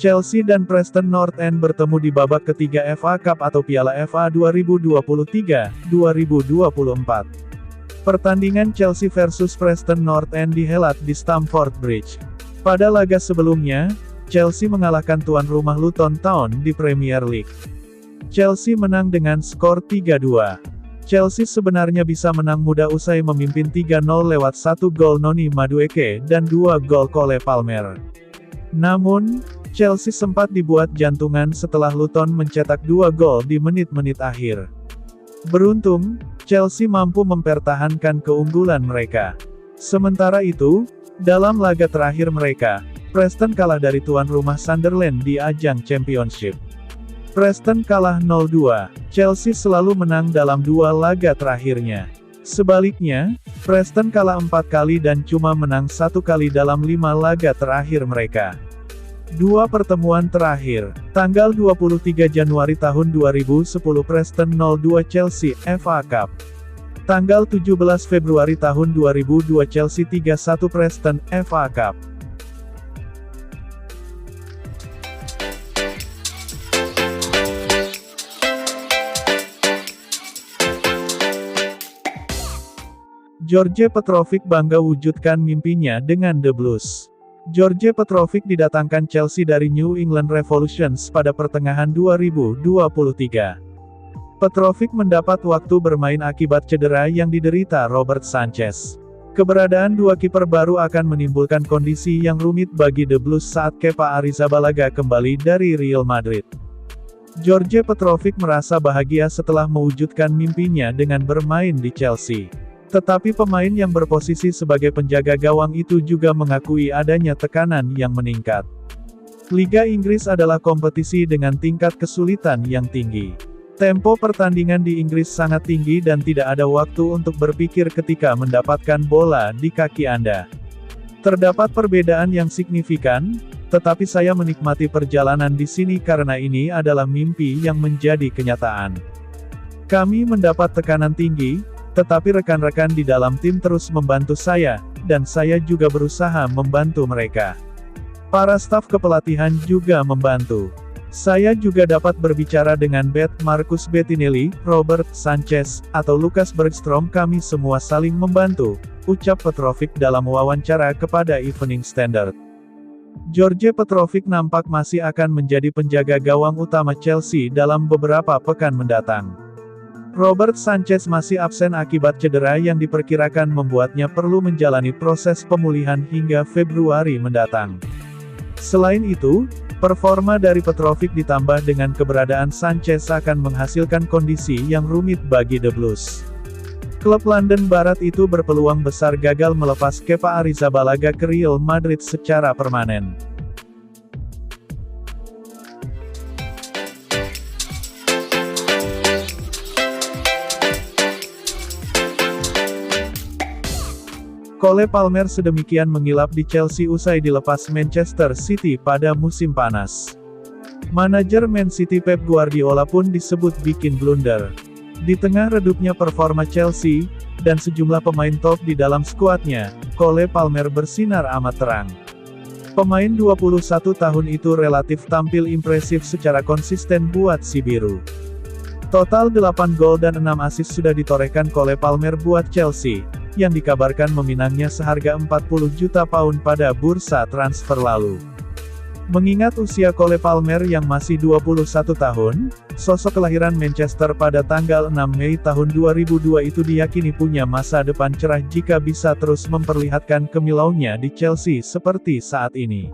Chelsea dan Preston North End bertemu di babak ketiga FA Cup atau Piala FA 2023-2024. Pertandingan Chelsea versus Preston North End dihelat di Stamford Bridge. Pada laga sebelumnya, Chelsea mengalahkan tuan rumah Luton Town di Premier League. Chelsea menang dengan skor 3-2. Chelsea sebenarnya bisa menang mudah usai memimpin 3-0 lewat 1 gol Noni Madueke dan 2 gol Cole Palmer. Namun, Chelsea sempat dibuat jantungan setelah Luton mencetak 2 gol di menit-menit akhir. Beruntung, Chelsea mampu mempertahankan keunggulan mereka. Sementara itu, dalam laga terakhir mereka, Preston kalah dari tuan rumah Sunderland di ajang Championship. Preston kalah 0-2, Chelsea selalu menang dalam 2 laga terakhirnya. Sebaliknya, Preston kalah 4 kali dan cuma menang 1 kali dalam 5 laga terakhir mereka. 2 pertemuan terakhir, tanggal 23 Januari tahun 2010 Preston 0-2 Chelsea, FA Cup. Tanggal 17 Februari tahun 2002 Chelsea 3-1 Preston, FA Cup. George Petrovic bangga wujudkan mimpinya dengan The Blues. George Petrovic didatangkan Chelsea dari New England Revolutions pada pertengahan 2023. Petrovic mendapat waktu bermain akibat cedera yang diderita Robert Sanchez. Keberadaan 2 kiper baru akan menimbulkan kondisi yang rumit bagi The Blues saat Kepa Arrizabalaga kembali dari Real Madrid. George Petrovic merasa bahagia setelah mewujudkan mimpinya dengan bermain di Chelsea. Tetapi pemain yang berposisi sebagai penjaga gawang itu juga mengakui adanya tekanan yang meningkat. Liga Inggris adalah kompetisi dengan tingkat kesulitan yang tinggi. Tempo pertandingan di Inggris sangat tinggi dan tidak ada waktu untuk berpikir ketika mendapatkan bola di kaki Anda. Terdapat perbedaan yang signifikan, tetapi saya menikmati perjalanan di sini karena ini adalah mimpi yang menjadi kenyataan. Kami mendapat tekanan tinggi, tetapi rekan-rekan di dalam tim terus membantu saya, dan saya juga berusaha membantu mereka. Para staf kepelatihan juga membantu. Saya juga dapat berbicara dengan Marcus Bettinelli, Robert Sanchez, atau Lucas Bergstrom. Kami semua saling membantu, ucap Petrovic dalam wawancara kepada Evening Standard. George Petrovic nampak masih akan menjadi penjaga gawang utama Chelsea dalam beberapa pekan mendatang. Robert Sanchez masih absen akibat cedera yang diperkirakan membuatnya perlu menjalani proses pemulihan hingga Februari mendatang. Selain itu, performa dari Petrovic ditambah dengan keberadaan Sanchez akan menghasilkan kondisi yang rumit bagi The Blues. Klub London Barat itu berpeluang besar gagal melepas Kepa Arrizabalaga ke Real Madrid secara permanen. Cole Palmer sedemikian mengilap di Chelsea usai dilepas Manchester City pada musim panas. Manajer Man City Pep Guardiola pun disebut bikin blunder. Di tengah redupnya performa Chelsea, dan sejumlah pemain top di dalam skuadnya, Cole Palmer bersinar amat terang. Pemain 21 tahun itu relatif tampil impresif secara konsisten buat si biru. Total 8 gol dan 6 assist sudah ditorehkan Cole Palmer buat Chelsea, yang dikabarkan meminangnya seharga 40 juta pound pada bursa transfer lalu. Mengingat usia Cole Palmer yang masih 21 tahun, sosok kelahiran Manchester pada tanggal 6 Mei tahun 2002 itu diyakini punya masa depan cerah jika bisa terus memperlihatkan kimilaunya di Chelsea seperti saat ini.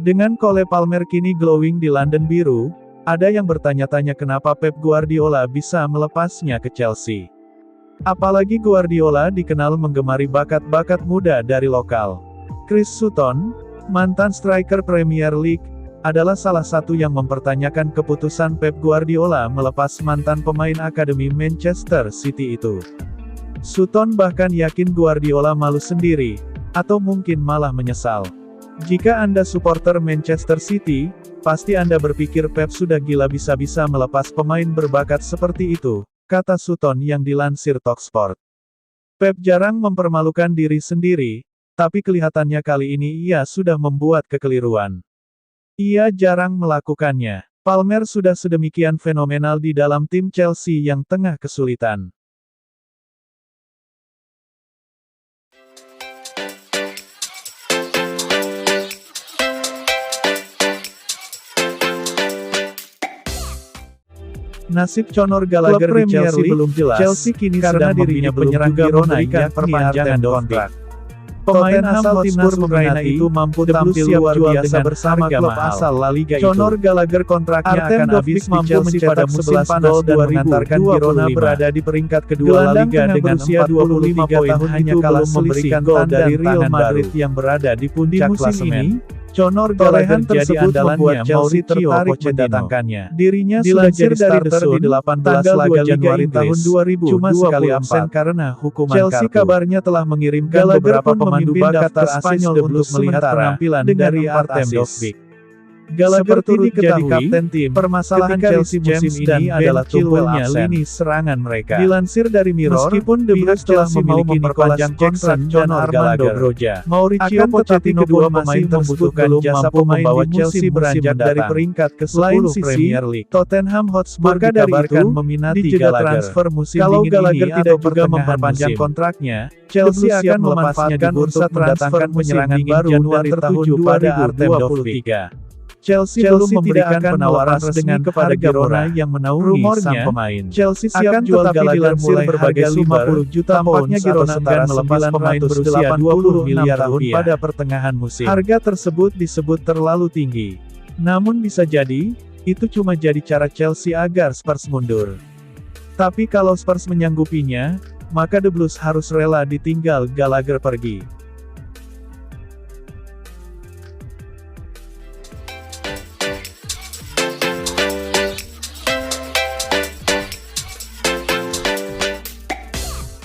Dengan Cole Palmer kini glowing di London Biru, ada yang bertanya-tanya kenapa Pep Guardiola bisa melepasnya ke Chelsea. Apalagi Guardiola dikenal menggemari bakat-bakat muda dari lokal. Chris Sutton, mantan striker Premier League, adalah salah satu yang mempertanyakan keputusan Pep Guardiola melepas mantan pemain akademi Manchester City itu. Sutton bahkan yakin Guardiola malu sendiri, atau mungkin malah menyesal. Jika Anda supporter Manchester City, pasti Anda berpikir Pep sudah gila bisa-bisa melepas pemain berbakat seperti itu, kata Sutton yang dilansir Talksport. Pep jarang mempermalukan diri sendiri, tapi kelihatannya kali ini ia sudah membuat kekeliruan. Ia jarang melakukannya. Palmer sudah sedemikian fenomenal di dalam tim Chelsea yang tengah kesulitan. Nasib Conor Gallagher di Chelsea belum jelas. Chelsea kini karena dirinya penyerang Girona yang perpanjangan kontrak. Pemain asal timnas Ukraina itu mampu tampil luar biasa bersama klub asal La Liga itu. Conor Gallagher kontraknya akan habis di Chelsea pada musim panas dan mengantarkan Girona berada di peringkat kedua La Liga dengan usia 25 tahun hanya kalah memberikan gol dari Real Madrid yang berada di puncak klasemen. Conor Gallagher jadi andalannya Chelsea tertarik mendatangkannya. Dirinya sudah jadi starter di 18 laga Januari tahun 2000, cuma sekali absen karena hukuman Chelsea kartu. Kabarnya telah mengirimkan beberapa pemandu bakat ke Spanyol untuk melihat penampilan dari Artem Dovbyk. Gallagher turut jadi kapten tim. Permasalahan Chelsea musim ini adalah tumbuhnya lini serangan mereka. Dilansir dari Mirror, meskipun The Blues telah mau memperpanjang kontrak Conor Gallagher, Mauricio Pochettino kedua pemain membutuhkan jasa membawa Chelsea beranjak dari peringkat ke-10 Premier League. Tottenham Hotspur dikabarkan meminati Gallagher. Transfer musim kalau Gallagher tidak juga memperpanjang kontraknya, Chelsea akan memanfaatkan bursa transfer penyerangan baru Januari tahun 2023. Chelsea belum memberikan penawaran resmi kepada Girona yang menaungi sang pemain. Chelsea siap jual Gallagher mulai berbagai 50 juta pound. Girona akan melepas pemain berusia 20 miliar tahun pada pertengahan musim. Harga tersebut disebut terlalu tinggi. Namun bisa jadi, itu cuma jadi cara Chelsea agar Spurs mundur. Tapi kalau Spurs menyanggupinya, maka The Blues harus rela ditinggal Gallagher pergi.